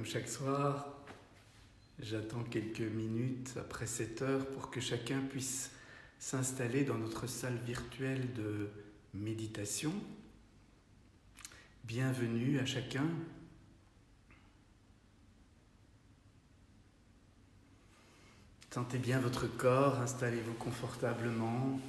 comme chaque soir, j'attends quelques minutes après 7 heures pour que chacun puisse s'installer dans notre salle virtuelle de méditation. Bienvenue à chacun. Sentez bien votre corps, installez-vous confortablement.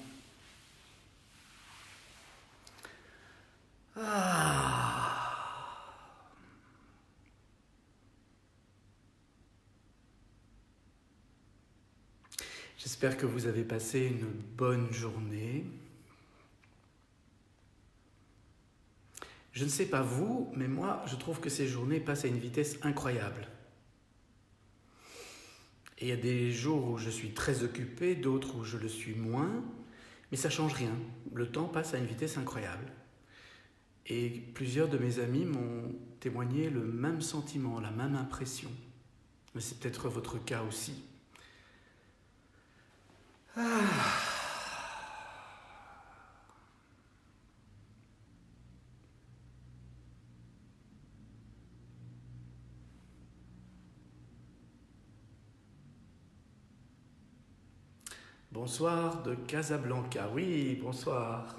J'espère que vous avez passé une bonne journée. Je ne sais pas vous, mais moi, je trouve que ces journées passent à une vitesse incroyable. Et il y a des jours où je suis très occupé, d'autres où je le suis moins, mais ça ne change rien. Le temps passe à une vitesse incroyable. Et plusieurs de mes amis m'ont témoigné le même sentiment, la même impression. Mais c'est peut-être votre cas aussi. Bonsoir de Casablanca. Oui, bonsoir.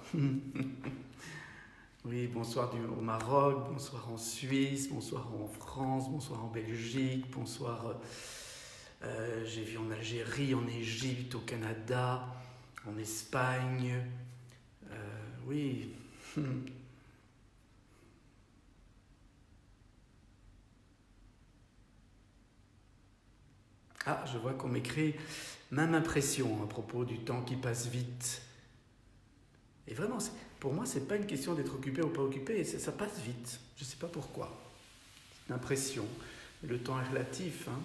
Oui, bonsoir au Maroc, bonsoir en Suisse, bonsoir en France, bonsoir en Belgique, bonsoir, j'ai vu en Algérie, en Égypte, au Canada, en Espagne. Oui. Ah, je vois qu'on m'écrit même impression à propos du temps qui passe vite. Et vraiment, pour moi, c'est pas une question d'être occupé ou pas occupé, ça passe vite. Je ne sais pas pourquoi. C'est une impression. Le temps est relatif. Hein.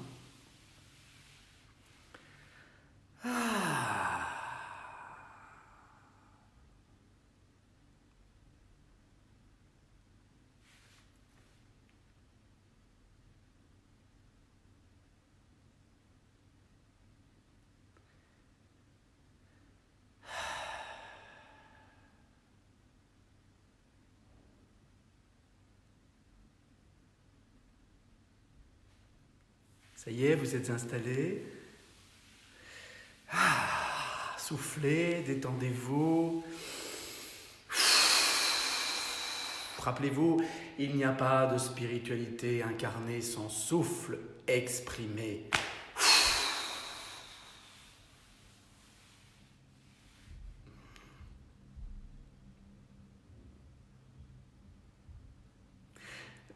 Ça y est, vous êtes installés. Soufflez, détendez-vous. Rappelez-vous, il n'y a pas de spiritualité incarnée sans souffle exprimé.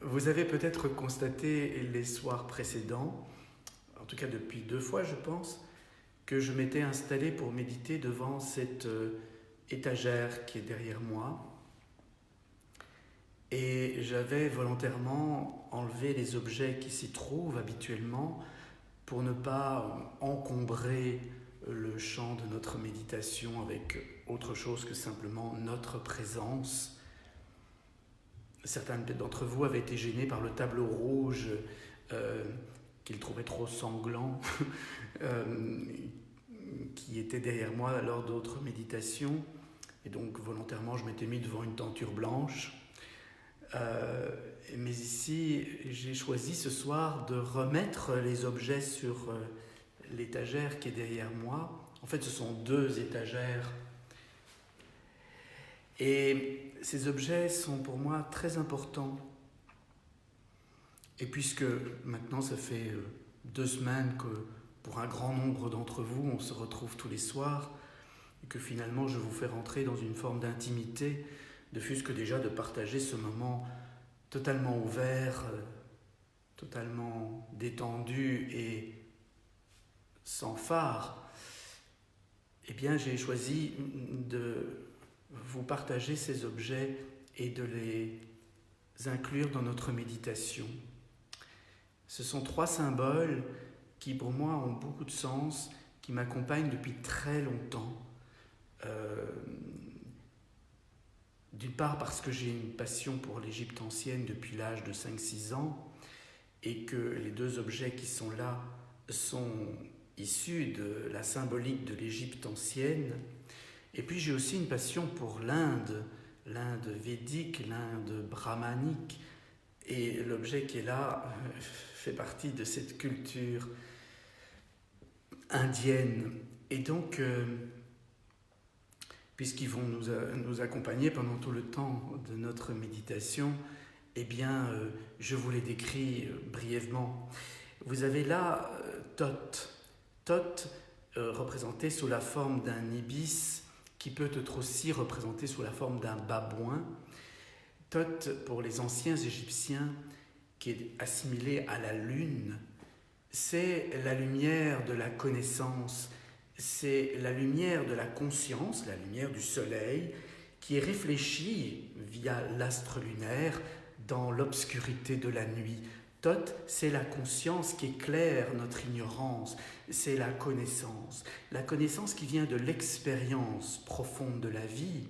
Vous avez peut-être constaté les soirs précédents, en tout cas depuis 2 fois je pense, que je m'étais installé pour méditer devant cette étagère qui est derrière moi. Et j'avais volontairement enlevé les objets qui s'y trouvent habituellement pour ne pas encombrer le champ de notre méditation avec autre chose que simplement notre présence. Certains d'entre vous avaient été gênés par le tableau rouge qu'ils trouvaient trop sanglant, qui était derrière moi lors d'autres méditations. Et donc volontairement, je m'étais mis devant une tenture blanche. Mais ici, j'ai choisi ce soir de remettre les objets sur l'étagère qui est derrière moi. En fait, ce sont 2 étagères. Et ces objets sont pour moi très importants. Et puisque maintenant, ça fait 2 semaines que pour un grand nombre d'entre vous, on se retrouve tous les soirs, et que finalement, je vous fais rentrer dans une forme d'intimité, de fût-ce que déjà de partager ce moment totalement ouvert, totalement détendu et sans phare, eh bien j'ai choisi de vous partager ces objets et de les inclure dans notre méditation. Ce sont 3 symboles qui pour moi ont beaucoup de sens, qui m'accompagnent depuis très longtemps. D'une part parce que j'ai une passion pour l'Égypte ancienne depuis l'âge de 5-6 ans et que les 2 objets qui sont là sont issus de la symbolique de l'Égypte ancienne. Et puis j'ai aussi une passion pour l'Inde védique, l'Inde brahmanique Et l'objet qui est là fait partie de cette culture indienne. Et donc, puisqu'ils vont nous accompagner pendant tout le temps de notre méditation, eh bien, je vous les décris brièvement. Vous avez là Thoth. Thoth, représenté sous la forme d'un ibis, qui peut être aussi représenté sous la forme d'un babouin. Thoth, pour les anciens Égyptiens, qui est assimilé à la lune, c'est la lumière de la connaissance, c'est la lumière de la conscience, la lumière du soleil, qui est réfléchie via l'astre lunaire dans l'obscurité de la nuit. Thoth, c'est la conscience qui éclaire notre ignorance, c'est la connaissance qui vient de l'expérience profonde de la vie.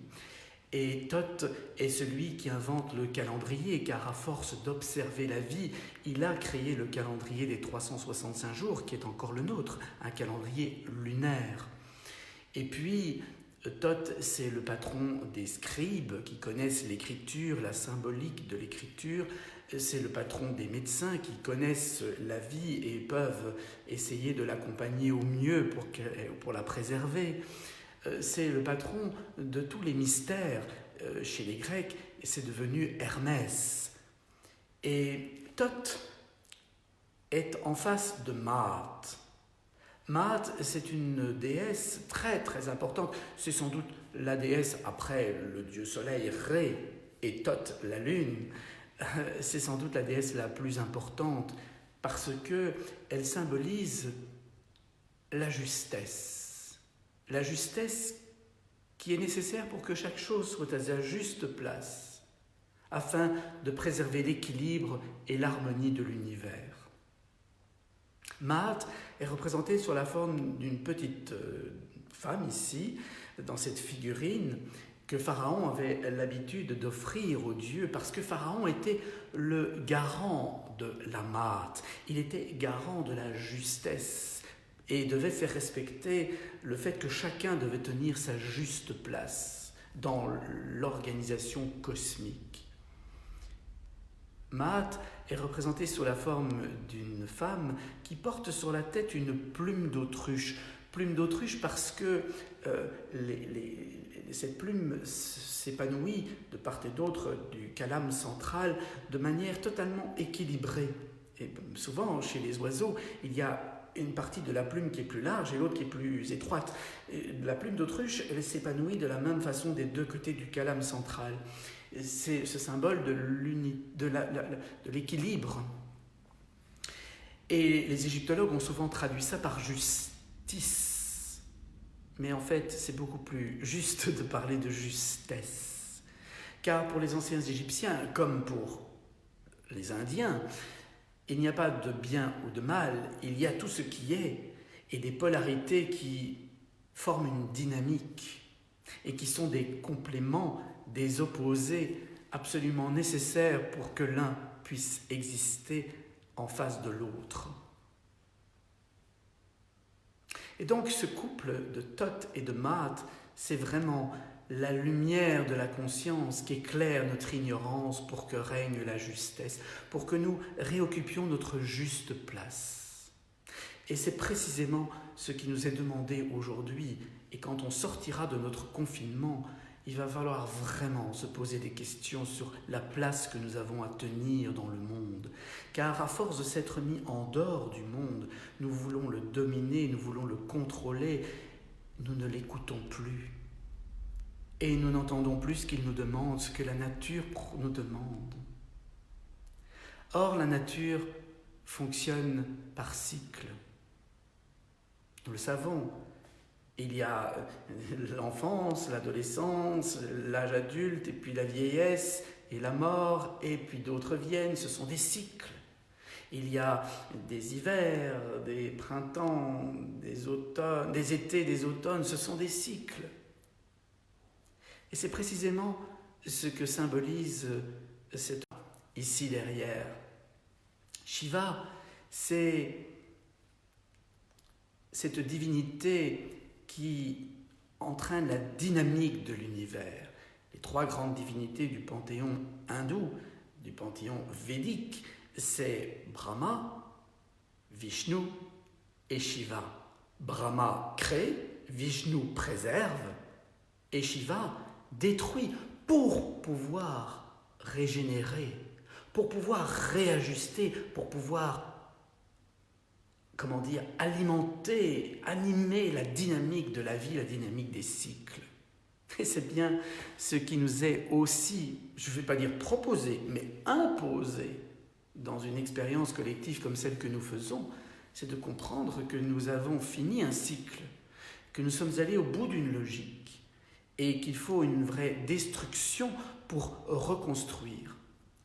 Et Thoth est celui qui invente le calendrier, car à force d'observer la vie, il a créé le calendrier des 365 jours, qui est encore le nôtre, un calendrier lunaire. Et puis, Thoth, c'est le patron des scribes qui connaissent l'écriture, la symbolique de l'écriture. C'est le patron des médecins qui connaissent la vie et peuvent essayer de l'accompagner au mieux pour la préserver. C'est le patron de tous les mystères. Chez les Grecs, c'est devenu Hermès. Et Thoth est en face de Maat. Maat, c'est une déesse très très importante. C'est sans doute la déesse après le dieu soleil Ré et Thoth, la lune. C'est sans doute la déesse la plus importante parce qu'elle symbolise la justesse. La justesse qui est nécessaire pour que chaque chose soit à sa juste place, afin de préserver l'équilibre et l'harmonie de l'univers. Maat est représentée sur la forme d'une petite femme ici, dans cette figurine, que Pharaon avait l'habitude d'offrir aux dieux, parce que Pharaon était le garant de la Maat, il était garant de la justesse, et devait faire respecter le fait que chacun devait tenir sa juste place dans l'organisation cosmique. Maat est représentée sous la forme d'une femme qui porte sur la tête une plume d'autruche. Plume d'autruche parce que cette plume s'épanouit de part et d'autre du calame central de manière totalement équilibrée. Et souvent, chez les oiseaux, il y a une partie de la plume qui est plus large et l'autre qui est plus étroite. Et la plume d'autruche, elle s'épanouit de la même façon des deux côtés du calame central. C'est ce symbole de l'équilibre. Et les égyptologues ont souvent traduit ça par justice. Mais en fait, c'est beaucoup plus juste de parler de justesse. Car pour les anciens Égyptiens, comme pour les Indiens, il n'y a pas de bien ou de mal, il y a tout ce qui est, et des polarités qui forment une dynamique, et qui sont des compléments, des opposés absolument nécessaires pour que l'un puisse exister en face de l'autre. Et donc ce couple de Thoth et de Maat, c'est vraiment la lumière de la conscience qui éclaire notre ignorance pour que règne la justesse, pour que nous réoccupions notre juste place. Et c'est précisément ce qui nous est demandé aujourd'hui. Et quand on sortira de notre confinement, il va falloir vraiment se poser des questions sur la place que nous avons à tenir dans le monde. Car à force de s'être mis en dehors du monde, nous voulons le dominer, nous voulons le contrôler, nous ne l'écoutons plus. Et nous n'entendons plus ce qu'il nous demande, ce que la nature nous demande. Or, la nature fonctionne par cycle. Nous le savons. Il y a l'enfance, l'adolescence, l'âge adulte, et puis la vieillesse, et la mort, et puis d'autres viennent. Ce sont des cycles. Il y a des hivers, des printemps, des automnes, des étés, des automnes. Ce sont des cycles. Et c'est précisément ce que symbolise ici derrière. Shiva, c'est cette divinité qui entraîne la dynamique de l'univers. Les trois grandes divinités du panthéon hindou, du panthéon védique, c'est Brahma, Vishnu et Shiva. Brahma crée, Vishnu préserve et Shiva détruit pour pouvoir régénérer, pour pouvoir réajuster, pour pouvoir, alimenter, animer la dynamique de la vie, la dynamique des cycles. Et c'est bien ce qui nous est aussi, je ne vais pas dire proposé, mais imposé dans une expérience collective comme celle que nous faisons, c'est de comprendre que nous avons fini un cycle, que nous sommes allés au bout d'une logique et qu'il faut une vraie destruction pour reconstruire.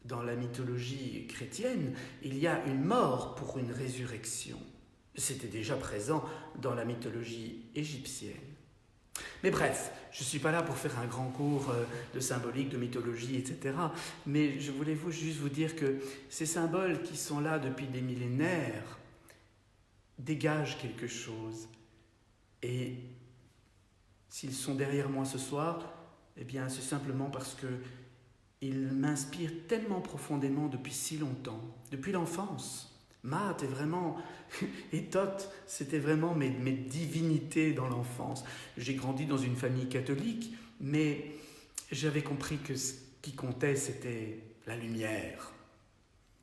Dans la mythologie chrétienne, il y a une mort pour une résurrection. C'était déjà présent dans la mythologie égyptienne. Mais bref, je ne suis pas là pour faire un grand cours de symbolique, de mythologie, etc. Mais je voulais juste vous dire que ces symboles qui sont là depuis des millénaires dégagent quelque chose. Et s'ils sont derrière moi ce soir, eh bien c'est simplement parce qu'ils m'inspirent tellement profondément depuis si longtemps, depuis l'enfance. Maat est vraiment, et Thoth, c'était vraiment mes divinités dans l'enfance. J'ai grandi dans une famille catholique, mais j'avais compris que ce qui comptait, c'était la lumière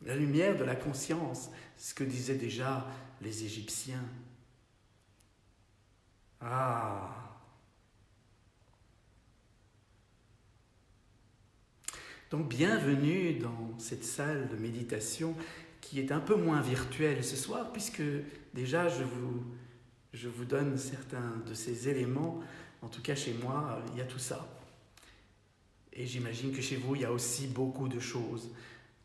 de la conscience, ce que disaient déjà les Égyptiens. Donc bienvenue dans cette salle de méditation qui est un peu moins virtuelle ce soir, puisque déjà je vous donne certains de ces éléments. En tout cas chez moi, il y a tout ça. Et j'imagine que chez vous, il y a aussi beaucoup de choses,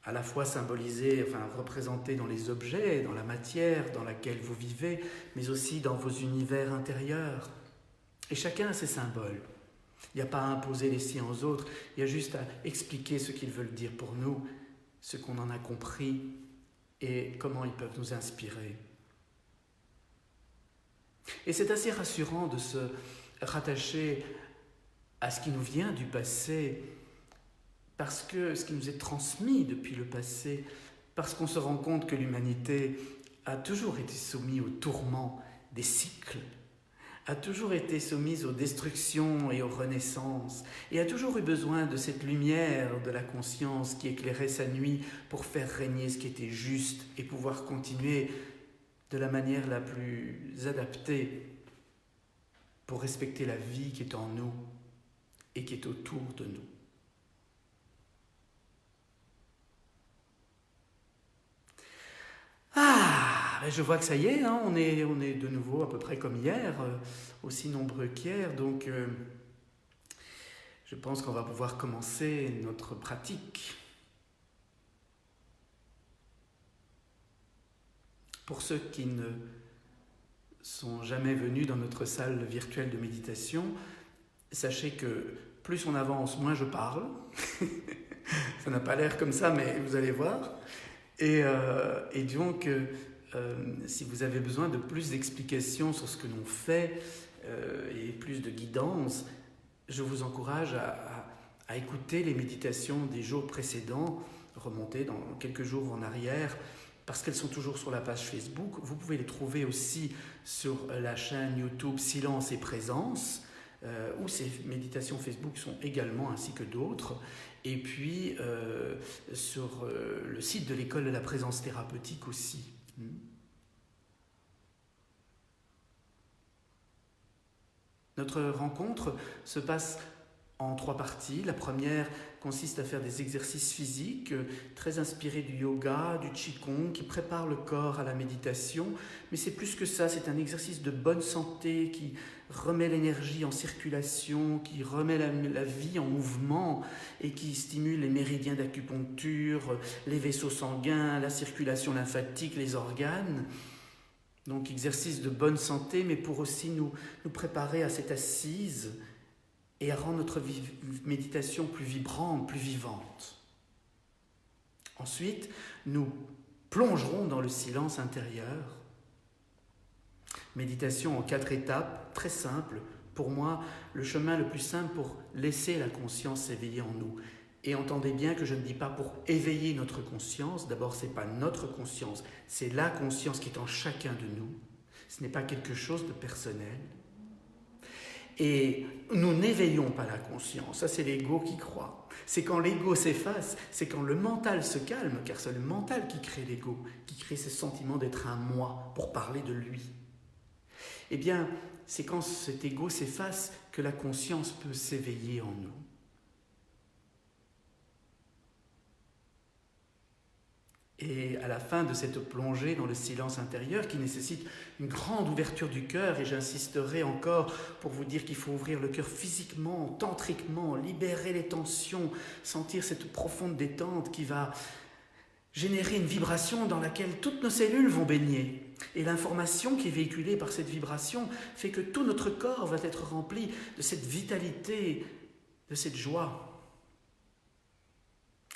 à la fois symbolisées, représentées dans les objets, dans la matière dans laquelle vous vivez, mais aussi dans vos univers intérieurs. Et chacun a ses symboles. Il n'y a pas à imposer les siens aux autres, il y a juste à expliquer ce qu'ils veulent dire pour nous, ce qu'on en a compris et comment ils peuvent nous inspirer. Et c'est assez rassurant de se rattacher à ce qui nous vient du passé, parce que ce qui nous est transmis depuis le passé, parce qu'on se rend compte que l'humanité a toujours été soumise au tourment des cycles, a toujours été soumise aux destructions et aux renaissances, et a toujours eu besoin de cette lumière de la conscience qui éclairait sa nuit pour faire régner ce qui était juste et pouvoir continuer de la manière la plus adaptée pour respecter la vie qui est en nous et qui est autour de nous. Je vois que ça y est, on est de nouveau à peu près comme hier, aussi nombreux qu'hier, donc je pense qu'on va pouvoir commencer notre pratique. Pour ceux qui ne sont jamais venus dans notre salle virtuelle de méditation, sachez que plus on avance, moins je parle. Ça n'a pas l'air comme ça, mais vous allez voir. Et donc, si vous avez besoin de plus d'explications sur ce que l'on fait et plus de guidance, je vous encourage à écouter les méditations des jours précédents, remonter dans quelques jours en arrière, parce qu'elles sont toujours sur la page Facebook. Vous pouvez les trouver aussi sur la chaîne YouTube Silence et Présence, où ces méditations Facebook sont également, ainsi que d'autres. Et puis sur le site de l'école de la présence thérapeutique aussi. Notre rencontre se passe en 3 parties. La première consiste à faire des exercices physiques très inspirés du yoga, du qigong, qui préparent le corps à la méditation. Mais c'est plus que ça, c'est un exercice de bonne santé qui remet l'énergie en circulation, qui remet la vie en mouvement et qui stimule les méridiens d'acupuncture, les vaisseaux sanguins, la circulation lymphatique, les organes. Donc exercice de bonne santé, mais pour aussi nous préparer à cette assise et à rendre notre méditation plus vibrante, plus vivante. Ensuite, nous plongerons dans le silence intérieur. Méditation en 4 étapes, très simple. Pour moi, le chemin le plus simple pour laisser la conscience s'éveiller en nous. Et entendez bien que je ne dis pas pour éveiller notre conscience. D'abord, ce n'est pas notre conscience, c'est la conscience qui est en chacun de nous. Ce n'est pas quelque chose de personnel. Et nous n'éveillons pas la conscience, ça c'est l'ego qui croit. C'est quand l'ego s'efface, c'est quand le mental se calme, car c'est le mental qui crée l'ego, qui crée ce sentiment d'être un moi, pour parler de lui. Eh bien, c'est quand cet ego s'efface que la conscience peut s'éveiller en nous. Et à la fin de cette plongée dans le silence intérieur qui nécessite une grande ouverture du cœur, et j'insisterai encore pour vous dire qu'il faut ouvrir le cœur physiquement, tantriquement, libérer les tensions, sentir cette profonde détente qui va générer une vibration dans laquelle toutes nos cellules vont baigner. Et l'information qui est véhiculée par cette vibration fait que tout notre corps va être rempli de cette vitalité, de cette joie.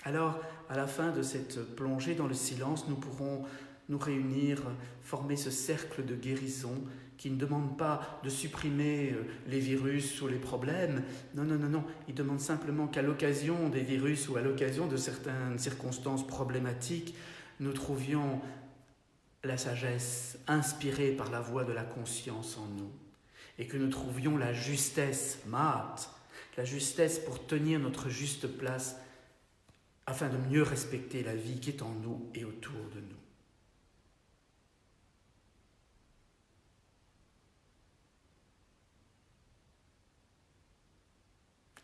Alors, à la fin de cette plongée dans le silence, nous pourrons nous réunir, former ce cercle de guérison qui ne demande pas de supprimer les virus ou les problèmes. Non. Il demande simplement qu'à l'occasion des virus ou à l'occasion de certaines circonstances problématiques, nous trouvions la sagesse inspirée par la voix de la conscience en nous et que nous trouvions la justesse, la justesse pour tenir notre juste place afin de mieux respecter la vie qui est en nous et autour de nous.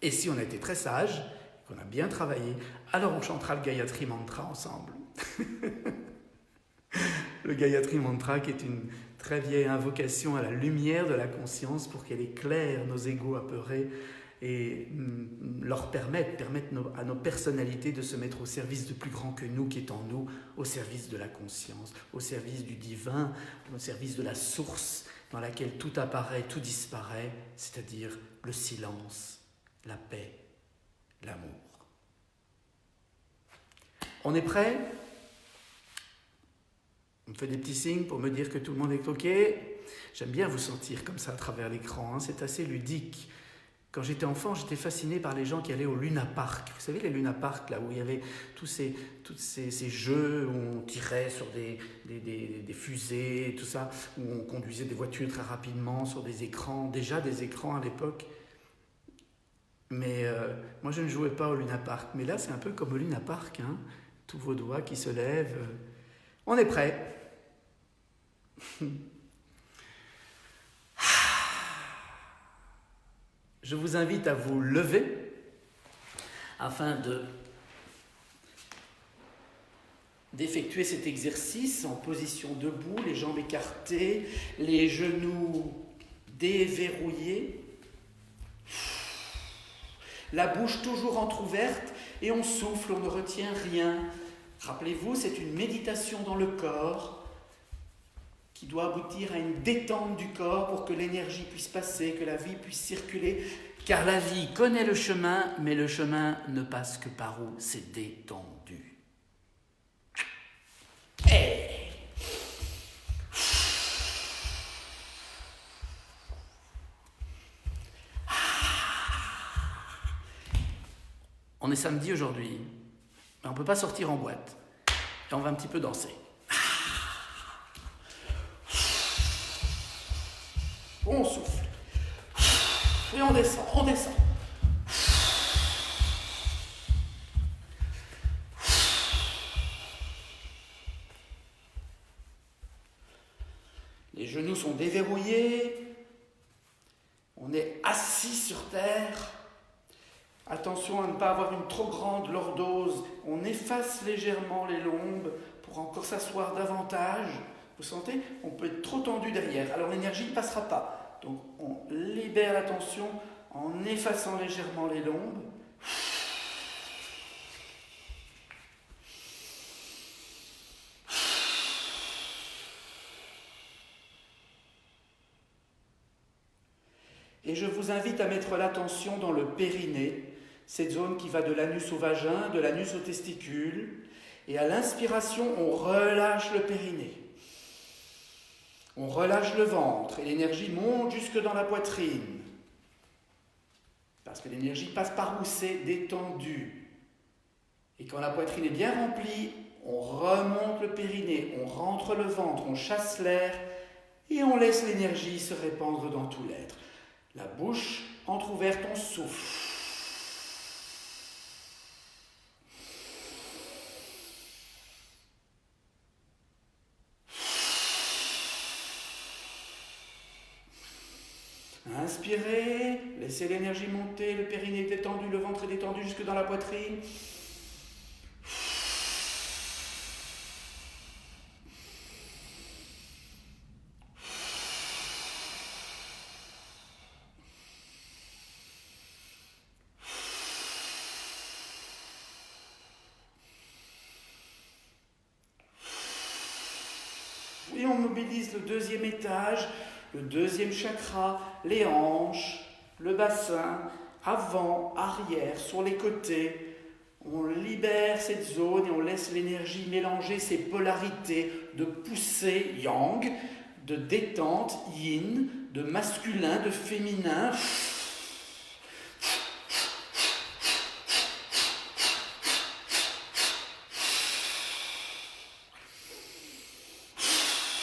Et si on a été très sage, qu'on a bien travaillé, alors on chantera le Gayatri Mantra ensemble. Le Gayatri Mantra qui est une très vieille invocation à la lumière de la conscience pour qu'elle éclaire nos égos apeurés et leur permettre à nos personnalités de se mettre au service de plus grand que nous, qui est en nous, au service de la conscience, au service du divin, au service de la source dans laquelle tout apparaît, tout disparaît, c'est-à-dire le silence, la paix, l'amour. On est prêt ? On me fait des petits signes pour me dire que tout le monde est OK. J'aime bien vous sentir comme ça à travers l'écran, c'est assez ludique. Quand j'étais enfant, j'étais fasciné par les gens qui allaient au Luna Park. Vous savez, les Luna Park, là où il y avait tous ces jeux où on tirait sur des fusées, tout ça, où on conduisait des voitures très rapidement sur des écrans, déjà des écrans à l'époque. Mais moi, je ne jouais pas au Luna Park. Mais là, c'est un peu comme au Luna Park, hein, tous vos doigts qui se lèvent. On est prêt. Je vous invite à vous lever afin d'effectuer cet exercice en position debout, les jambes écartées, les genoux déverrouillés, la bouche toujours entrouverte et on souffle, on ne retient rien. Rappelez-vous, c'est une méditation dans le corps qui doit aboutir à une détente du corps pour que l'énergie puisse passer, que la vie puisse circuler, car la vie connaît le chemin, mais le chemin ne passe que par où c'est détendu. Hey. On est samedi aujourd'hui, mais on ne peut pas sortir en boîte, et on va un petit peu danser. On souffle. Et on descend. Les genoux sont déverrouillés. On est assis sur terre. Attention à ne pas avoir une trop grande lordose. On efface légèrement les lombes pour encore s'asseoir davantage. Vous sentez ? On peut être trop tendu derrière. Alors l'énergie ne passera pas. Donc on libère la tension en effaçant légèrement les lombes. Et je vous invite à mettre l'attention dans le périnée, cette zone qui va de l'anus au vagin, de l'anus au testicule. Et à l'inspiration, on relâche le périnée. On relâche le ventre et l'énergie monte jusque dans la poitrine. Parce que l'énergie passe par où c'est détendu. Et quand la poitrine est bien remplie, on remonte le périnée, on rentre le ventre, on chasse l'air et on laisse l'énergie se répandre dans tout l'être. La bouche entrouverte, on souffle. Inspirez, laissez l'énergie monter, le périnée est détendu, le ventre est détendu jusque dans la poitrine. Et on mobilise le deuxième étage, le deuxième chakra, les hanches, le bassin, avant, arrière, sur les côtés. On libère cette zone et on laisse l'énergie mélanger ces polarités de poussée, yang, de détente, yin, de masculin, de féminin.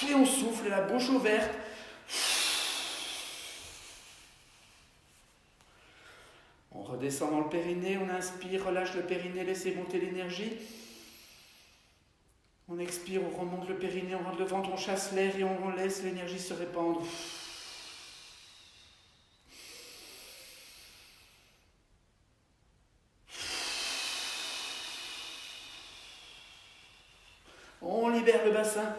Et on souffle, la bouche ouverte. On redescend dans le périnée, on inspire, relâche le périnée, laissez monter l'énergie. On expire, on remonte le périnée, on rentre le ventre, on chasse l'air et on laisse l'énergie se répandre. On libère le bassin.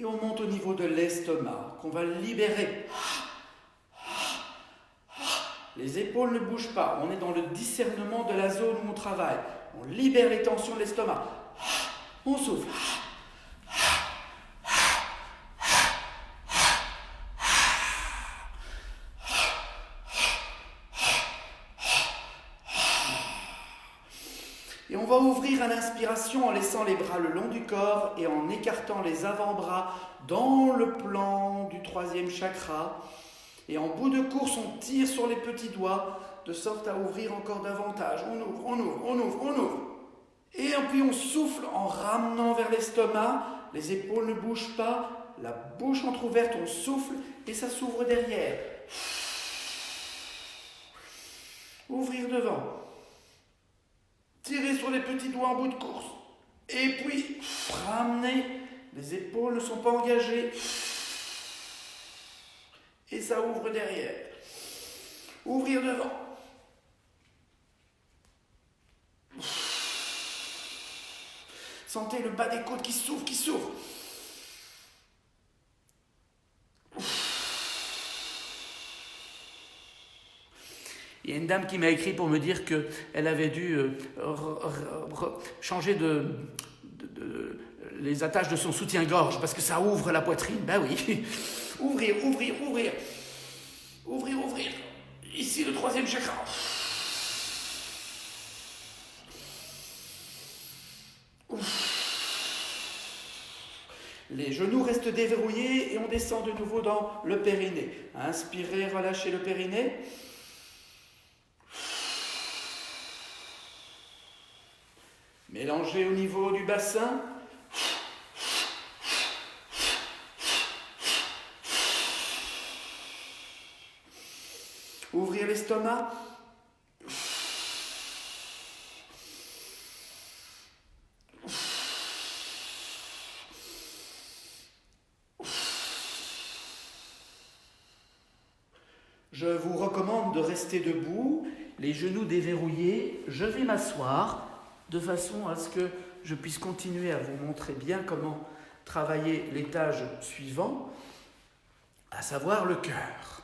Et on monte au niveau de l'estomac, qu'on va libérer. Les épaules ne bougent pas, on est dans le discernement de la zone où on travaille. On libère les tensions de l'estomac. On souffle. Et on va ouvrir à l'inspiration en laissant les bras le long du corps et en écartant les avant-bras dans le plan du troisième chakra. Et en bout de course, on tire sur les petits doigts de sorte à ouvrir encore davantage. On ouvre, on ouvre, on ouvre, on ouvre. Et puis on souffle en ramenant vers l'estomac. Les épaules ne bougent pas. La bouche entrouverte, on souffle et ça s'ouvre derrière. Ouvrir devant. Tirez sur les petits doigts en bout de course. Et puis, ramenez. Les épaules ne sont pas engagées. Et ça ouvre derrière. Ouvrir devant. Sentez le bas des côtes qui s'ouvre, qui s'ouvre. Il y a une dame qui m'a écrit pour me dire qu'elle avait dû changer les attaches de son soutien-gorge parce que ça ouvre la poitrine. Ben oui. Ouvrir, ouvrir, ouvrir. Ouvrir, ouvrir. Ici, le troisième chakra. Les genoux restent déverrouillés et on descend de nouveau dans le périnée. Inspirez, relâchez le périnée. Mélangez au niveau du bassin. Ouvrir l'estomac. Je vous recommande de rester debout, les genoux déverrouillés. Je vais m'asseoir de façon à ce que je puisse continuer à vous montrer bien comment travailler l'étage suivant, à savoir le cœur.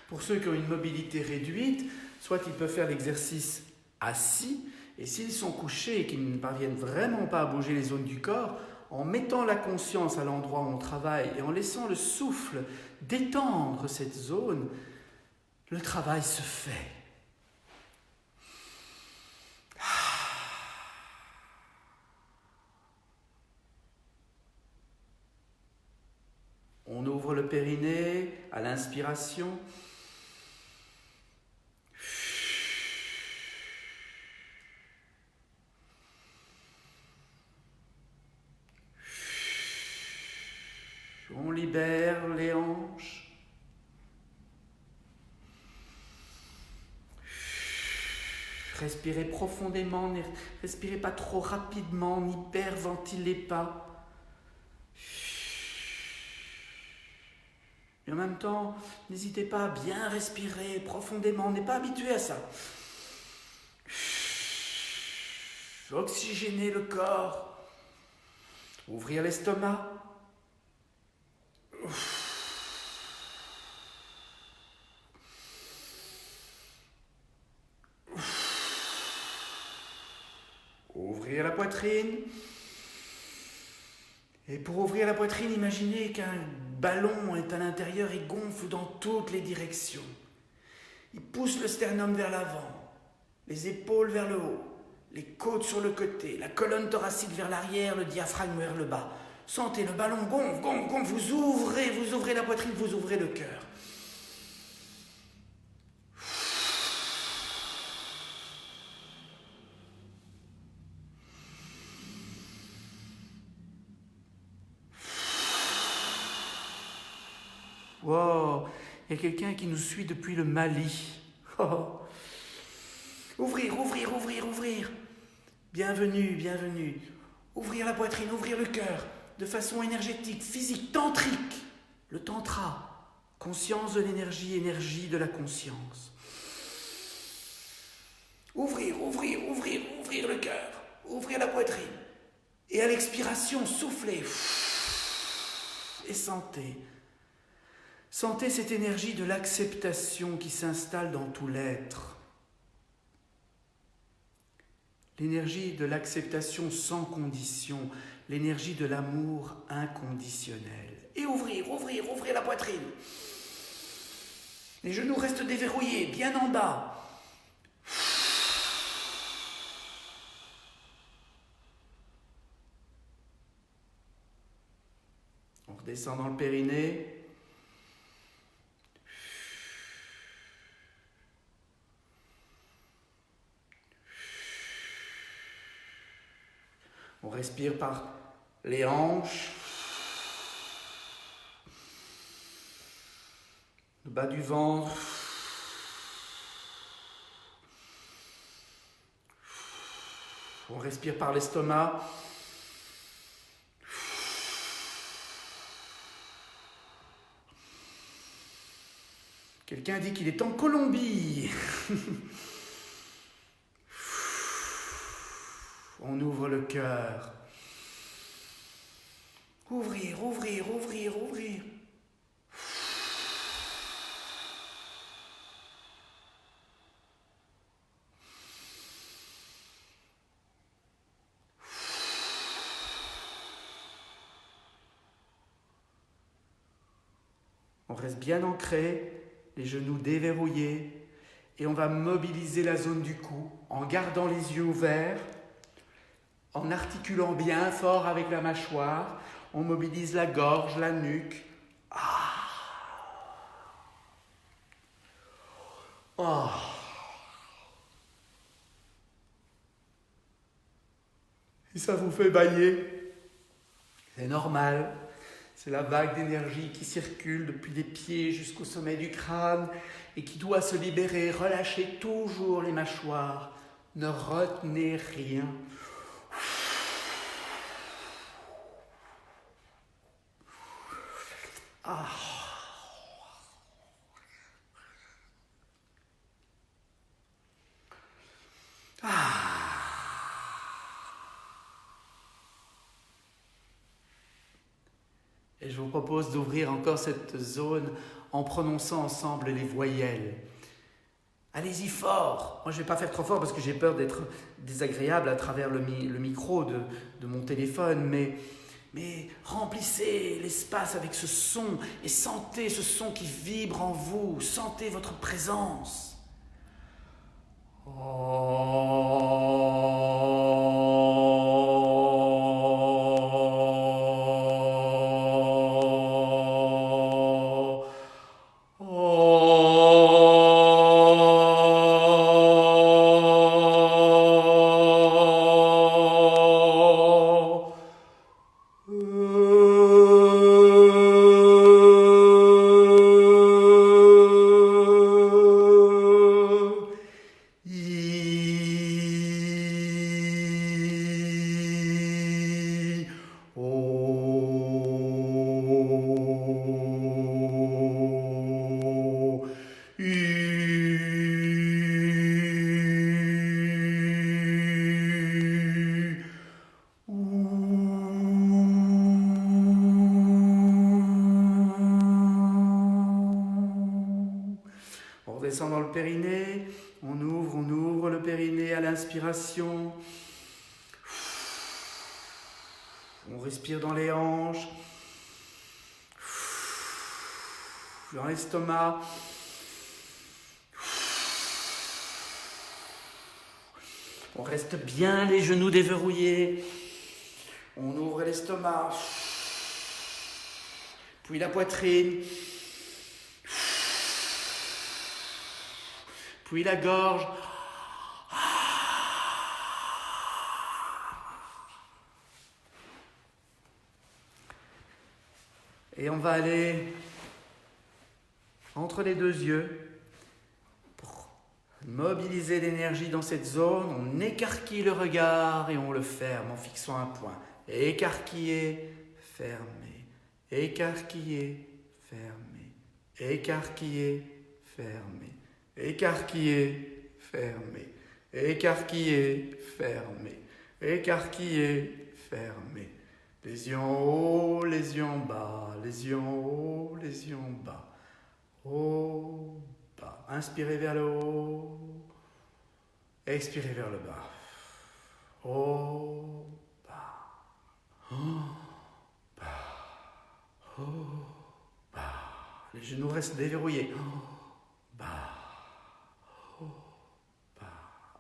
Pour ceux qui ont une mobilité réduite, soit ils peuvent faire l'exercice assis, et s'ils sont couchés et qu'ils ne parviennent vraiment pas à bouger les zones du corps, en mettant la conscience à l'endroit où on travaille et en laissant le souffle détendre cette zone, le travail se fait. le périnée à l'inspiration. On libère les hanches. Respirez profondément, ne respirez pas trop rapidement, n'hyperventilez pas. Et en même temps, n'hésitez pas à bien respirer profondément, on n'est pas habitué à ça. Oxygéner le corps, ouvrir l'estomac. Ouvrir la poitrine. Et pour ouvrir la poitrine, imaginez qu'un ballon est à l'intérieur et gonfle dans toutes les directions. Il pousse le sternum vers l'avant, les épaules vers le haut, les côtes sur le côté, la colonne thoracique vers l'arrière, le diaphragme vers le bas. Sentez le ballon gonfle, gonfle, gonfle, vous ouvrez la poitrine, vous ouvrez le cœur. Wow, il y a quelqu'un qui nous suit depuis le Mali. Oh. Ouvrir. Bienvenue. Ouvrir la poitrine, ouvrir le cœur, de façon énergétique, physique, tantrique. Le tantra, conscience de l'énergie, énergie de la conscience. Ouvrir le cœur, ouvrir la poitrine. Et à l'expiration, soufflez. Et sentez. Sentez cette énergie de l'acceptation qui s'installe dans tout l'être. L'énergie de l'acceptation sans condition, l'énergie de l'amour inconditionnel. Et ouvrir la poitrine. Les genoux restent déverrouillés, bien en bas. On redescend dans le périnée. On respire par les hanches, le bas du ventre. On respire par l'estomac. Quelqu'un dit qu'il est en Colombie. On ouvre le cœur. Ouvrir. On reste bien ancré, les genoux déverrouillés, et on va mobiliser la zone du cou en gardant les yeux ouverts. En articulant bien fort avec la mâchoire, on mobilise la gorge, la nuque. Et ça vous fait bâiller. C'est normal. C'est la vague d'énergie qui circule depuis les pieds jusqu'au sommet du crâne et qui doit se libérer. Relâchez toujours les mâchoires. Ne retenez rien. Et je vous propose d'ouvrir encore cette zone en prononçant ensemble les voyelles. Allez-y fort. Moi, je ne vais pas faire trop fort parce que j'ai peur d'être désagréable à travers le micro de mon téléphone, mais remplissez l'espace avec ce son et sentez ce son qui vibre en vous. Sentez votre présence. On redescend dans le périnée, on ouvre le périnée à l'inspiration. On respire dans les hanches, dans l'estomac. On reste bien les genoux déverrouillés. On ouvre l'estomac, puis la poitrine, puis la gorge. Et on va aller entre les deux yeux pour mobiliser l'énergie dans cette zone. On écarquille le regard et on le ferme en fixant un point. Écarquillé, fermé, écarquillé, fermé, écarquillé, fermé, écarquillé, fermé, écarquillé, fermé, écarquillé, fermé. Les yeux en haut, les yeux en bas, les yeux en haut, les yeux en bas. Haut, bas. Inspirez vers le haut, expirez vers le bas. Haut, bas. Haut, bas. Haut, bas. Les genoux restent déverrouillés. Haut, bas. Haut, bas.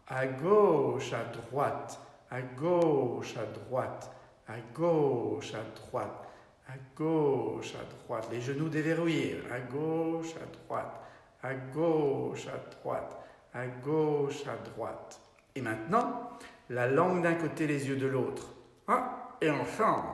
À gauche, à droite, à gauche, à droite. À gauche, à droite, à gauche, à droite. Les genoux déverrouillés. À gauche, à droite, à gauche, à droite, à gauche, à droite. Et maintenant, la langue d'un côté, les yeux de l'autre. Et ensemble.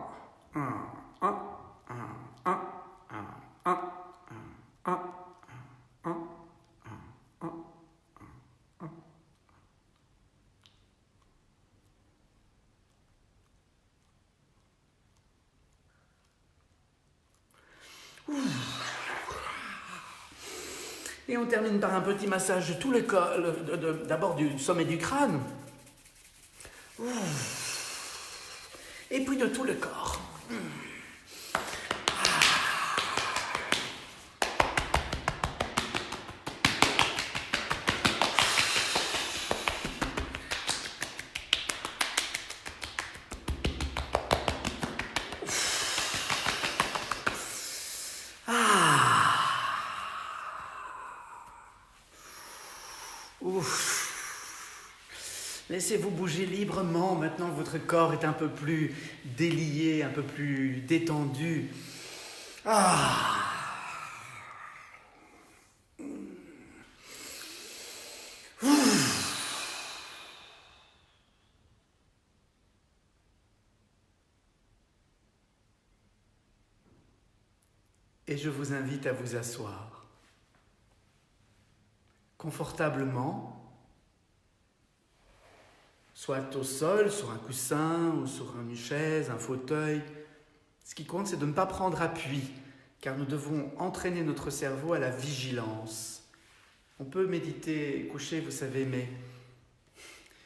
Et on termine par un petit massage de tout le corps, d'abord du sommet du crâne. Et puis de tout le corps. Laissez-vous bouger librement. Maintenant, votre corps est un peu plus délié, un peu plus détendu. Et je vous invite à vous asseoir confortablement, soit au sol, sur un coussin ou sur une chaise, un fauteuil. Ce qui compte, c'est de ne pas prendre appui, car nous devons entraîner notre cerveau à la vigilance. On peut méditer, coucher, vous savez, mais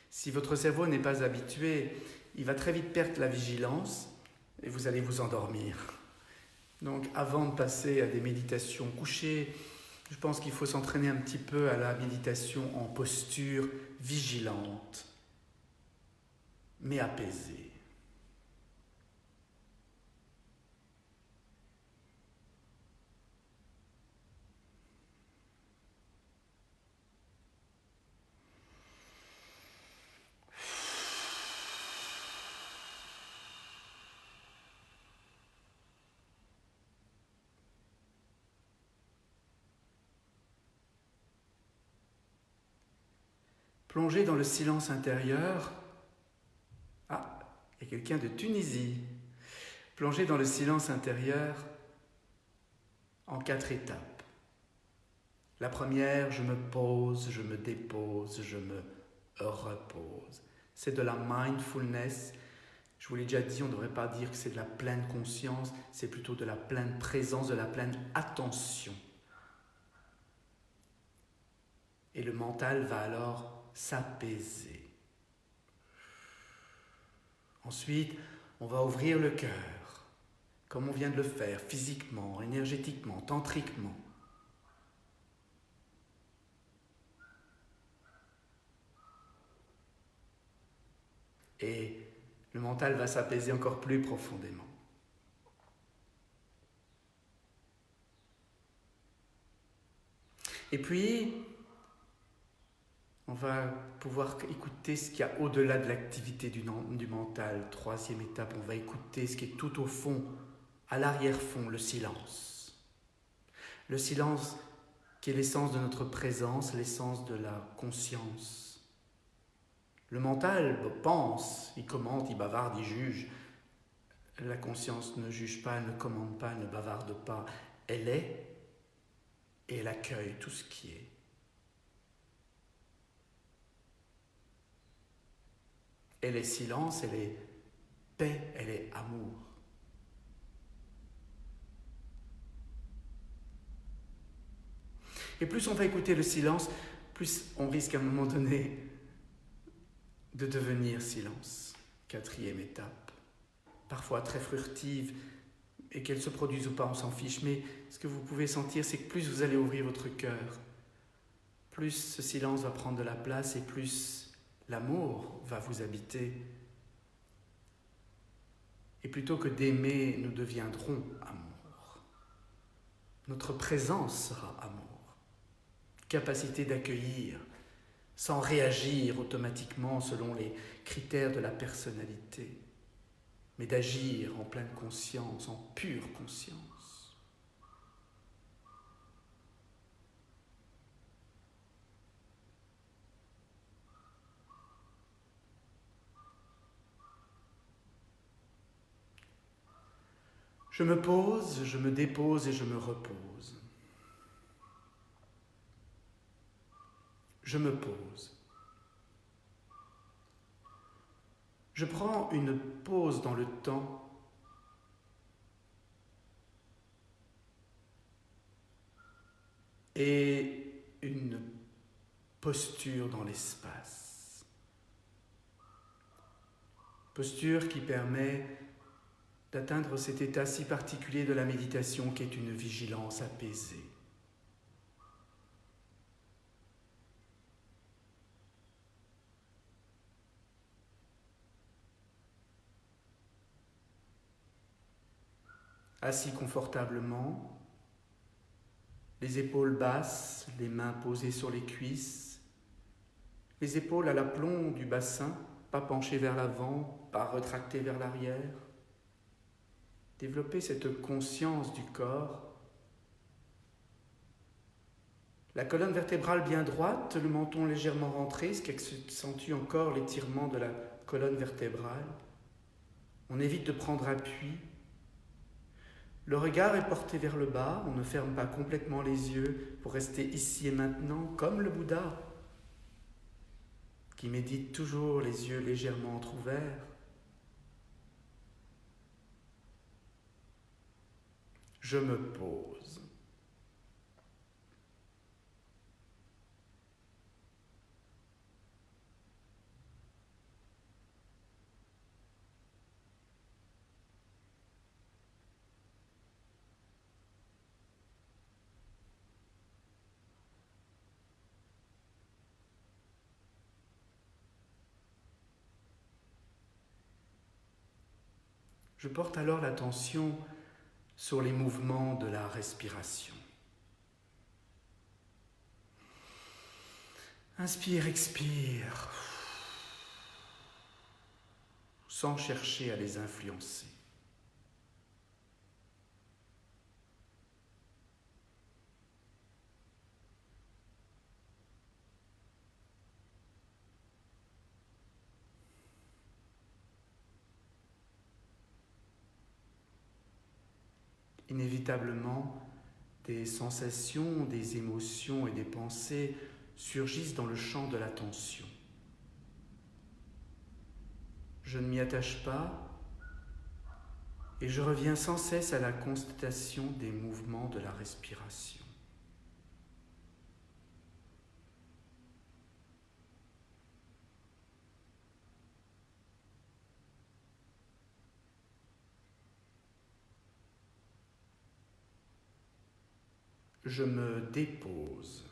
si votre cerveau n'est pas habitué, il va très vite perdre la vigilance et vous allez vous endormir. Donc, avant de passer à des méditations couchées, je pense qu'il faut s'entraîner un petit peu à la méditation en posture vigilante, mais apaisée. Plongez dans le silence intérieur. Il y a quelqu'un de Tunisie. Plongez dans le silence intérieur en 4 étapes. La première, je me pose, je me dépose, je me repose. C'est de la mindfulness. Je vous l'ai déjà dit, on ne devrait pas dire que c'est de la pleine conscience, c'est plutôt de la pleine présence, de la pleine attention. Et le mental va alors s'apaiser. Ensuite, on va ouvrir le cœur, comme on vient de le faire, physiquement, énergétiquement, tantriquement. et le mental va s'apaiser encore plus profondément. Et puis, on va pouvoir écouter ce qu'il y a au-delà de l'activité du mental. Troisième étape, on va écouter ce qui est tout au fond, à l'arrière-fond, le silence. Le silence qui est l'essence de notre présence, l'essence de la conscience. Le mental pense, il commente, il bavarde, il juge. La conscience ne juge pas, elle ne commande pas, elle ne bavarde pas. Elle est et elle accueille tout ce qui est. Elle est silence, elle est paix, elle est amour. Et plus on va écouter le silence, plus on risque à un moment donné de devenir silence. Quatrième étape, parfois très furtive, et qu'elle se produise ou pas, on s'en fiche, mais ce que vous pouvez sentir, c'est que plus vous allez ouvrir votre cœur, plus ce silence va prendre de la place et plus l'amour va vous habiter. Et plutôt que d'aimer, nous deviendrons amour. Notre présence sera amour. Capacité d'accueillir, sans réagir automatiquement selon les critères de la personnalité, mais d'agir en pleine conscience, en pure conscience. Je me pose, je me dépose et je me repose. Je me pose. Je prends une pause dans le temps et une posture dans l'espace. Posture qui permet d'atteindre cet état si particulier de la méditation qui est une vigilance apaisée. Assis confortablement, les épaules basses, les mains posées sur les cuisses, les épaules à l'aplomb du bassin, pas penchées vers l'avant, pas retractées vers l'arrière. Développer cette conscience du corps. La colonne vertébrale bien droite, le menton légèrement rentré, ce qui accentue encore l'étirement de la colonne vertébrale. On évite de prendre appui. Le regard est porté vers le bas, on ne ferme pas complètement les yeux pour rester ici et maintenant, comme le Bouddha, qui médite toujours les yeux légèrement entrouverts. Je me pose. Je porte alors l'attention sur les mouvements de la respiration. Inspire, expire, sans chercher à les influencer. Inévitablement, des sensations, des émotions et des pensées surgissent dans le champ de l'attention. Je ne m'y attache pas et je reviens sans cesse à la constatation des mouvements de la respiration. Je me dépose.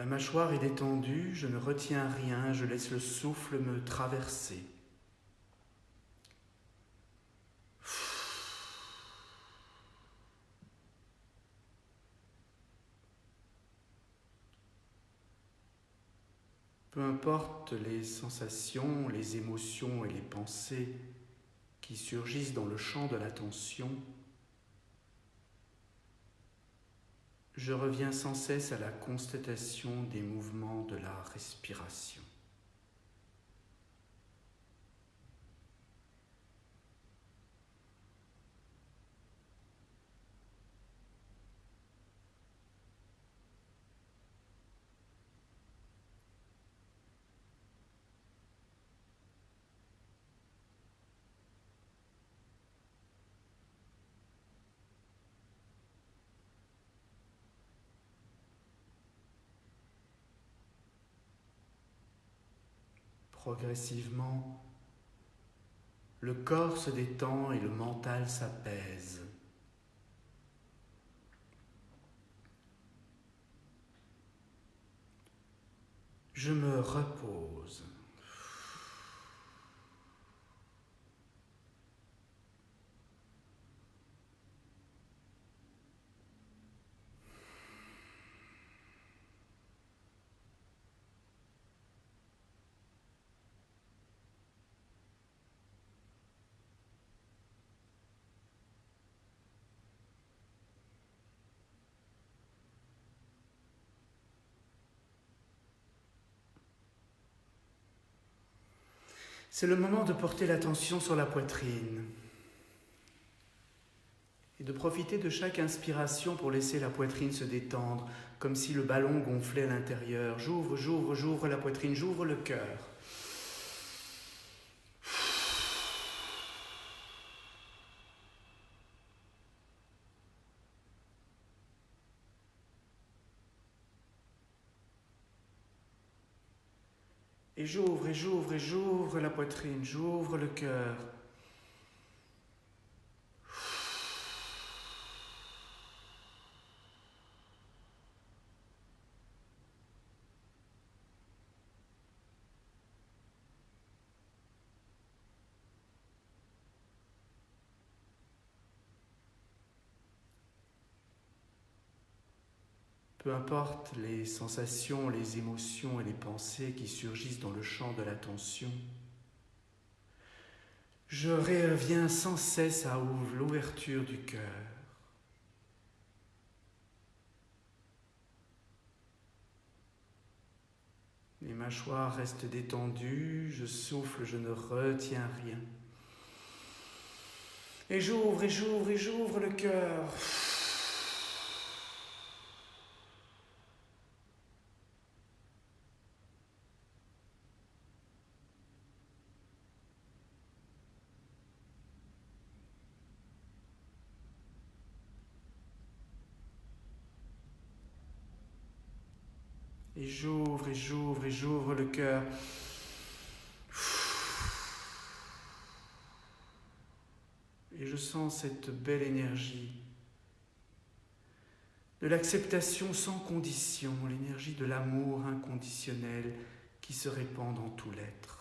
La mâchoire est détendue, je ne retiens rien, je laisse le souffle me traverser. Peu importe les sensations, les émotions et les pensées qui surgissent dans le champ de l'attention, je reviens sans cesse à la constatation des mouvements de la respiration. Progressivement, le corps se détend et le mental s'apaise. Je me repose. C'est le moment de porter l'attention sur la poitrine et de profiter de chaque inspiration pour laisser la poitrine se détendre, comme si le ballon gonflait à l'intérieur. J'ouvre la poitrine, j'ouvre le cœur. Et j'ouvre la poitrine, j'ouvre le cœur. Peu importe les sensations, les émotions et les pensées qui surgissent dans le champ de l'attention, je reviens sans cesse à l'ouverture du cœur. Les mâchoires restent détendues, je souffle, je ne retiens rien. Et j'ouvre le cœur. Et j'ouvre le cœur. Et je sens cette belle énergie de l'acceptation sans condition, l'énergie de l'amour inconditionnel qui se répand dans tout l'être.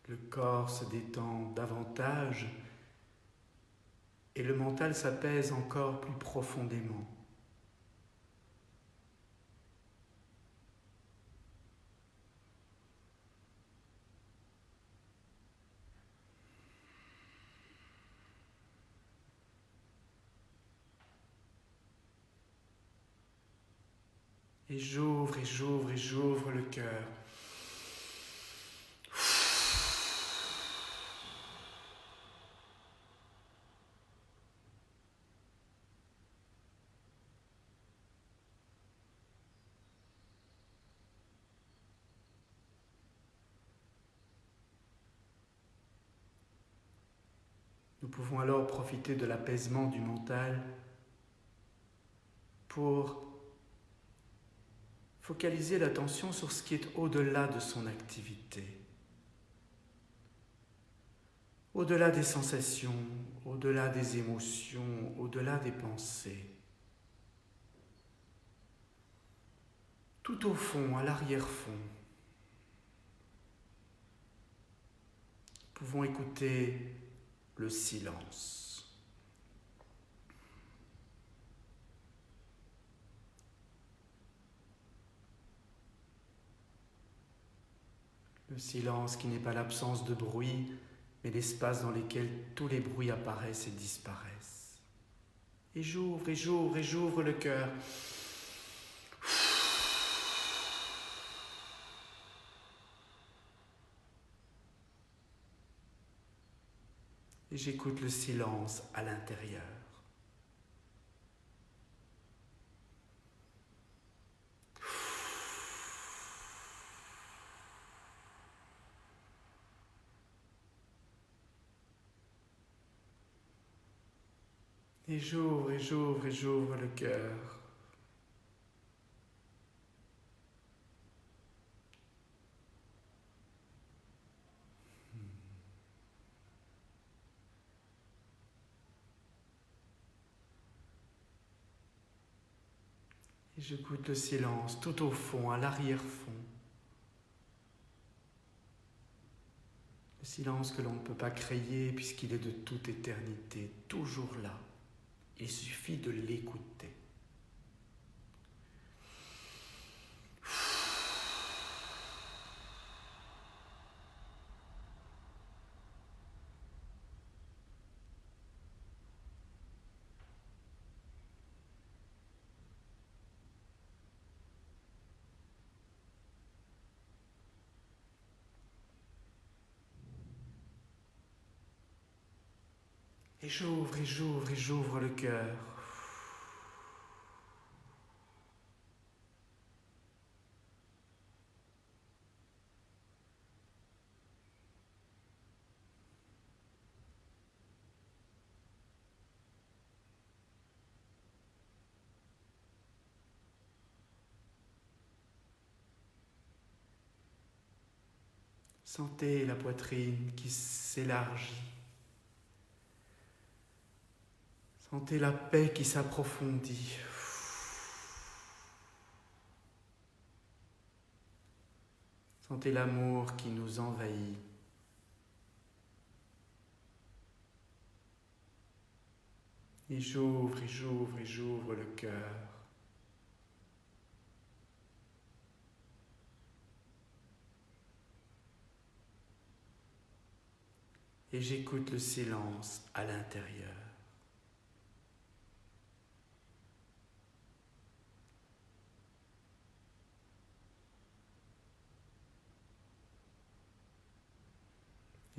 Le corps se détend davantage et le mental s'apaise encore plus profondément. Et j'ouvre le cœur. Nous pouvons alors profiter de l'apaisement du mental pour focaliser l'attention sur ce qui est au-delà de son activité, au-delà des sensations, au-delà des émotions, au-delà des pensées. Tout au fond, à l'arrière-fond, nous pouvons écouter le silence. Le silence qui n'est pas l'absence de bruit, mais l'espace dans lequel tous les bruits apparaissent et disparaissent. Et j'ouvre, et j'ouvre, et j'ouvre le cœur. Et j'écoute le silence à l'intérieur. Et j'ouvre, et j'ouvre, et j'ouvre le cœur. Et je goûte le silence tout au fond, à l'arrière-fond. Le silence que l'on ne peut pas créer puisqu'il est de toute éternité, toujours là. Il suffit de l'écouter. Et j'ouvre, et j'ouvre, et j'ouvre le cœur. Sentez la poitrine qui s'élargit. Sentez la paix qui s'approfondit. Sentez l'amour qui nous envahit. Et j'ouvre, et j'ouvre, et j'ouvre le cœur. Et j'écoute le silence à l'intérieur.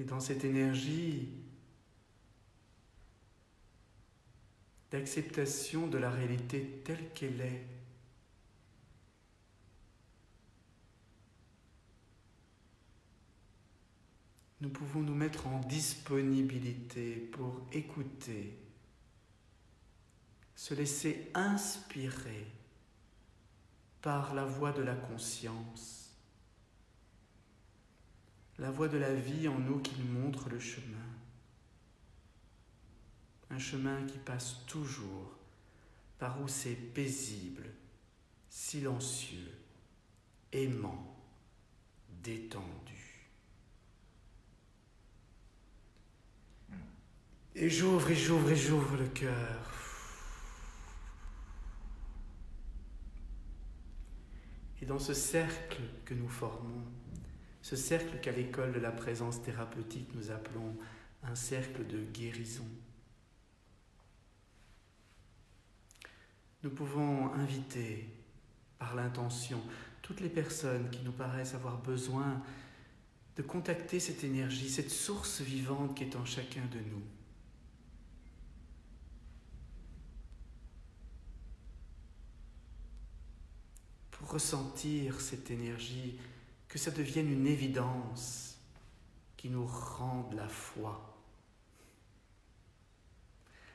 Et dans cette énergie d'acceptation de la réalité telle qu'elle est, nous pouvons nous mettre en disponibilité pour écouter, se laisser inspirer par la voix de la conscience, la voix de la vie en nous qui nous montre le chemin. Un chemin qui passe toujours par où c'est paisible, silencieux, aimant, détendu. Et j'ouvre, et j'ouvre, et j'ouvre le cœur. Et dans ce cercle que nous formons, ce cercle qu'à l'école de la présence thérapeutique nous appelons un cercle de guérison, nous pouvons inviter par l'intention toutes les personnes qui nous paraissent avoir besoin de contacter cette énergie, cette source vivante qui est en chacun de nous. Pour ressentir cette énergie, que ça devienne une évidence qui nous rende la foi.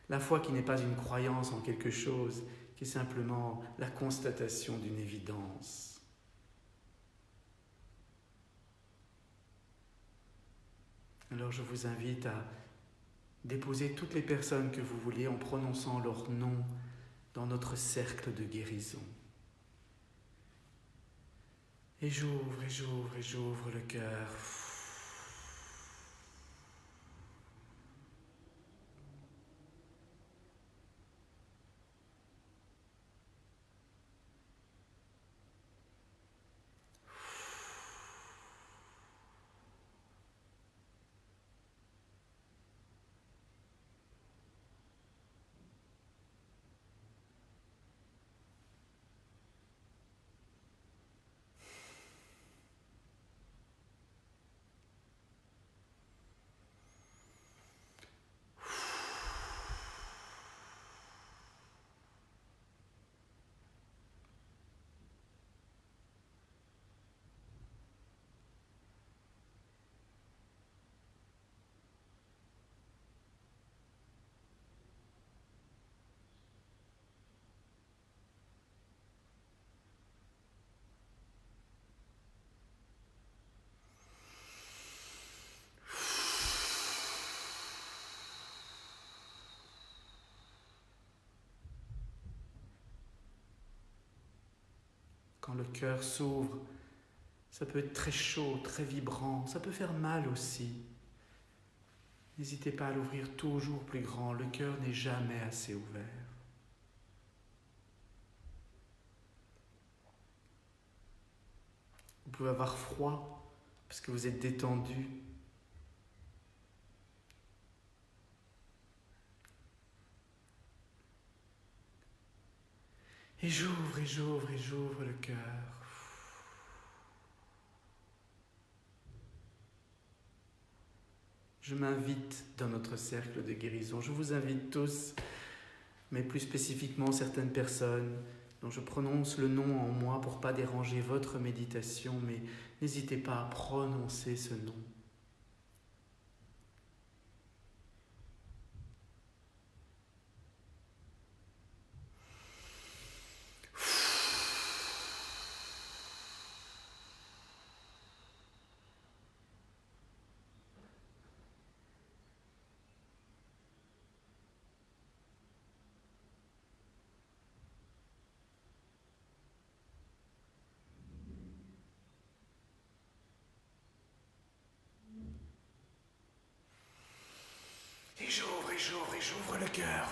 La foi qui n'est pas une croyance en quelque chose, qui est simplement la constatation d'une évidence. Alors je vous invite à déposer toutes les personnes que vous voulez en prononçant leur nom dans notre cercle de guérison. Et j'ouvre, et j'ouvre, et j'ouvre le cœur. Quand le cœur s'ouvre, ça peut être très chaud, très vibrant, ça peut faire mal aussi. N'hésitez pas à l'ouvrir toujours plus grand, le cœur n'est jamais assez ouvert. Vous pouvez avoir froid parce que vous êtes détendu. Et j'ouvre, et j'ouvre, et j'ouvre le cœur. Je m'invite dans notre cercle de guérison. Je vous invite tous, mais plus spécifiquement certaines personnes dont je prononce le nom en moi pour ne pas déranger votre méditation, mais n'hésitez pas à prononcer ce nom. Et j'ouvre, et j'ouvre, et j'ouvre le cœur.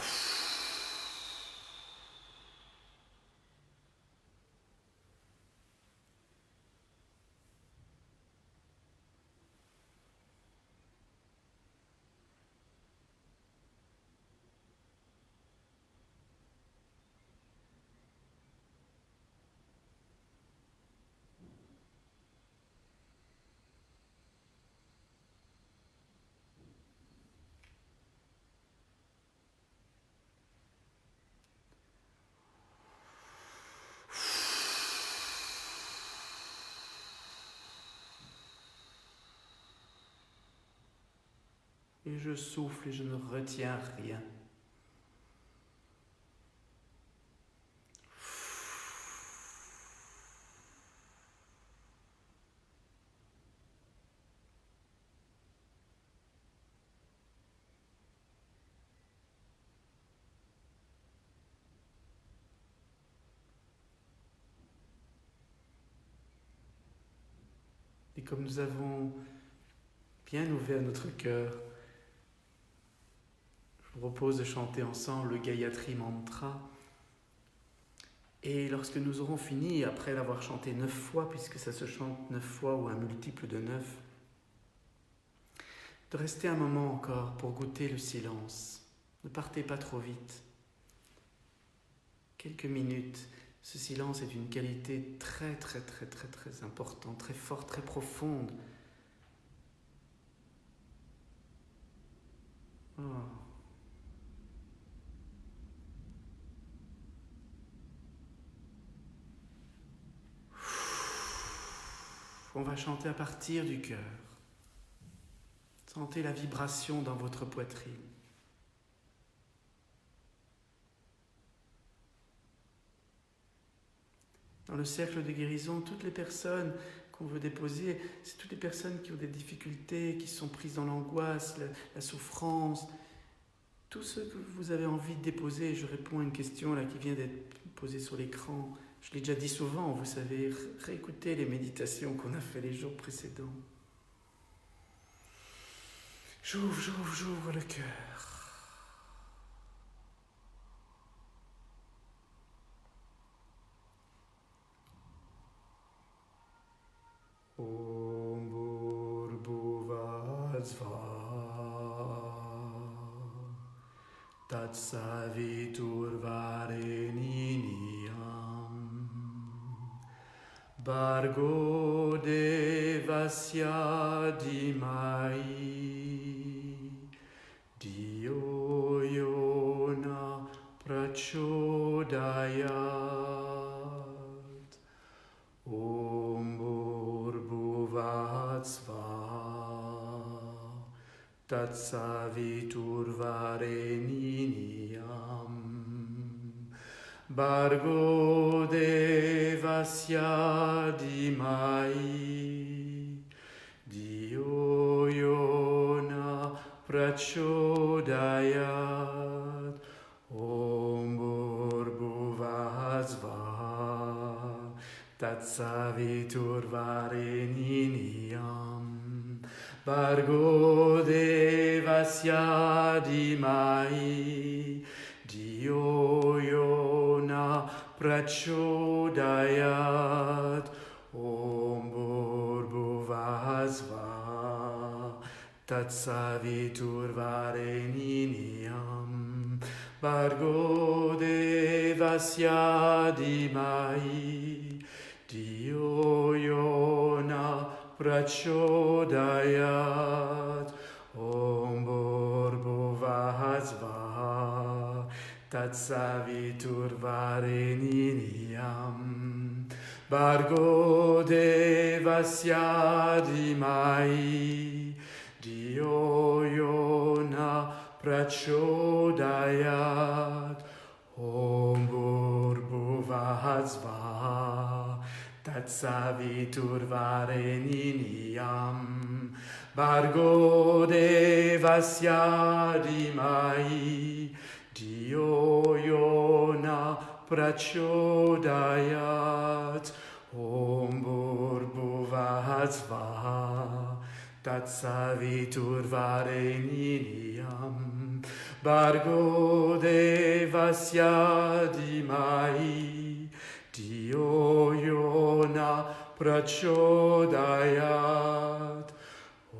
Et je souffle et je ne retiens rien. Et comme nous avons bien ouvert notre cœur, je vous propose de chanter ensemble le Gayatri Mantra. Et lorsque nous aurons fini, après l'avoir chanté 9 fois, puisque ça se chante 9 fois ou un multiple de 9, de rester un moment encore pour goûter le silence. Ne partez pas trop vite. Quelques minutes. Ce silence est une qualité très très très très très importante, très forte, très profonde. Oh. On va chanter à partir du cœur. Sentez la vibration dans votre poitrine. Dans le cercle de guérison, toutes les personnes qu'on veut déposer, c'est toutes les personnes qui ont des difficultés, qui sont prises dans l'angoisse, la souffrance. Tous ceux que vous avez envie de déposer, je réponds à une question là qui vient d'être posée sur l'écran. Je l'ai déjà dit souvent, vous savez, réécoutez les méditations qu'on a fait les jours précédents. J'ouvre le cœur. Om Bhurbuva Svah Tatsaviturvareniyam Bhargo Devasya Dhimai Dhiyo Yona Prachodayat Om Bhurbuvat Svah Tatsaviturvareniyam Bhargo Devasya Dhimai Dhiyo Yona Prachodayat Om Bhurbuvat Svah Tatsaviturvareniyam Bhargo Devasya Dhimai Dhiyo Yona Prachodayat Om Bhurbuvat Svah Tatsaviturvareniyam Bhargo Devasya Dhimai Dhiyo Yona Prachodayat Om Bhurbuvat Svah Tatsaviturvareniyam Bhargo Devasya Dhimai Dhiyo Yona Prachodayat Om Bhurbuvat Svah Tatsaviturvareniyam Bhargo Devasya Dhimai Dhiyo Yona Prachodayat Om Bhurbuvat Svah Tatsaviturvareniyam Bhargo Devasya Dhimai Dhiyo Yona Prachodayat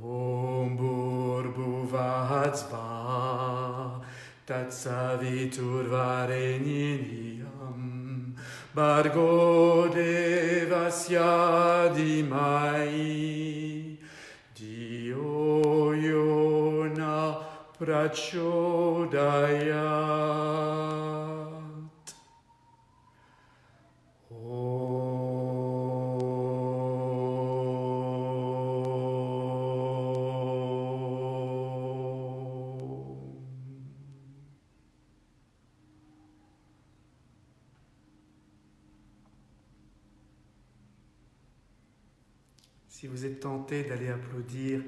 Om Bhurbuvat Svah Tatsaviturvareniyam Bhargo Devasya Dhimai Dhiyo Yona Prachodayat Si vous êtes tenté d'aller applaudir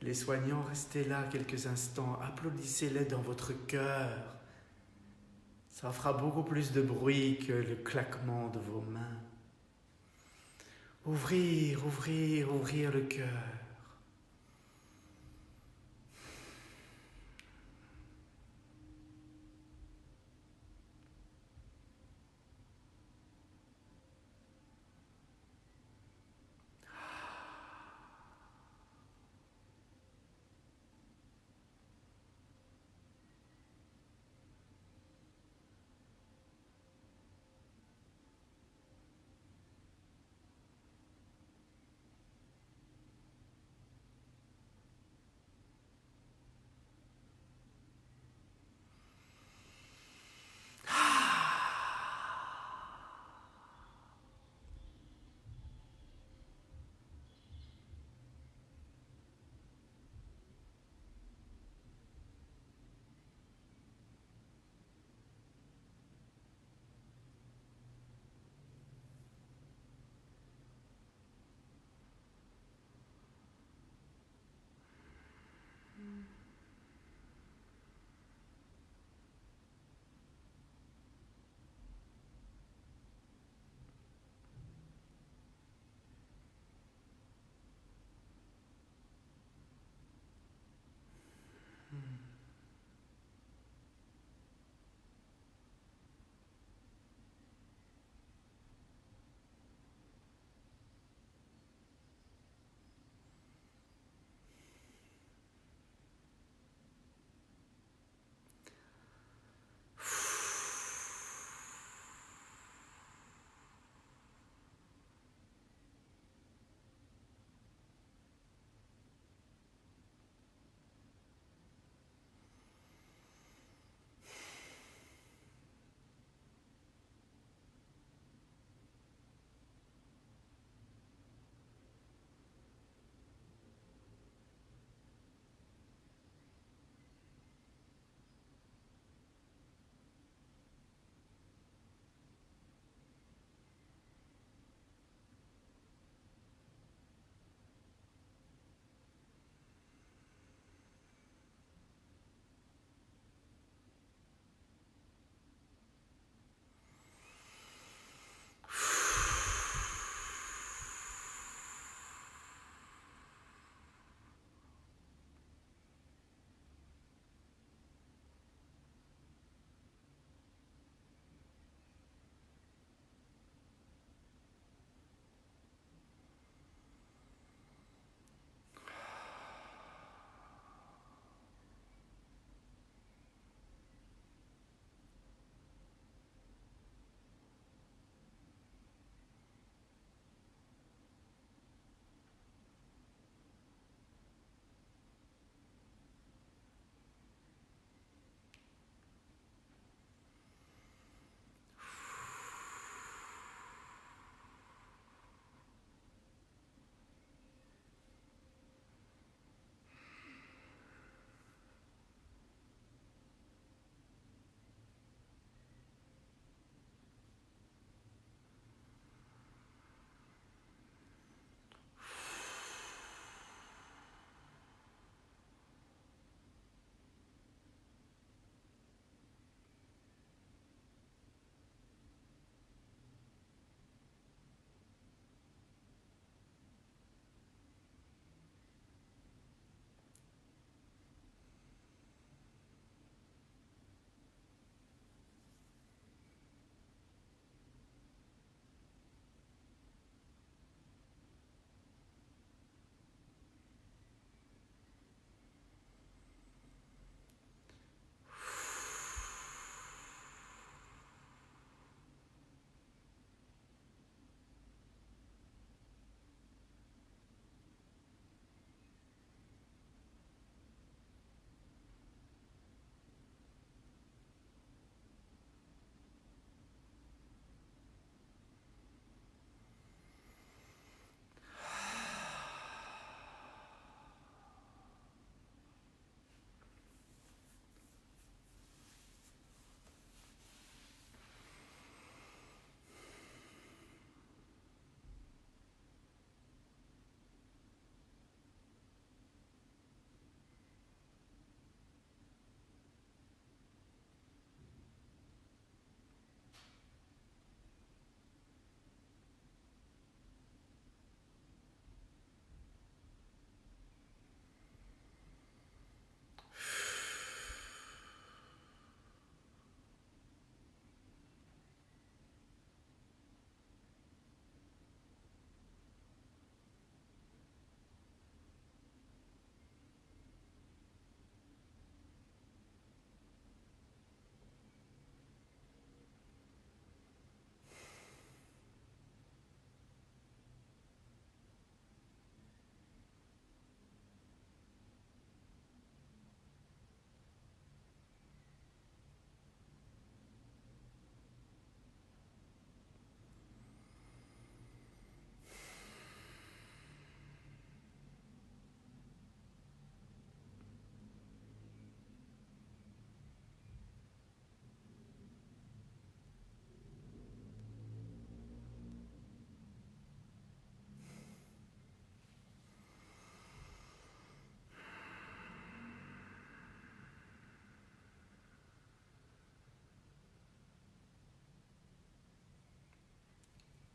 les soignants, restez là quelques instants, applaudissez-les dans votre cœur. Ça fera beaucoup plus de bruit que le claquement de vos mains. Ouvrir le cœur.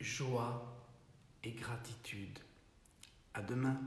joie et gratitude. À demain.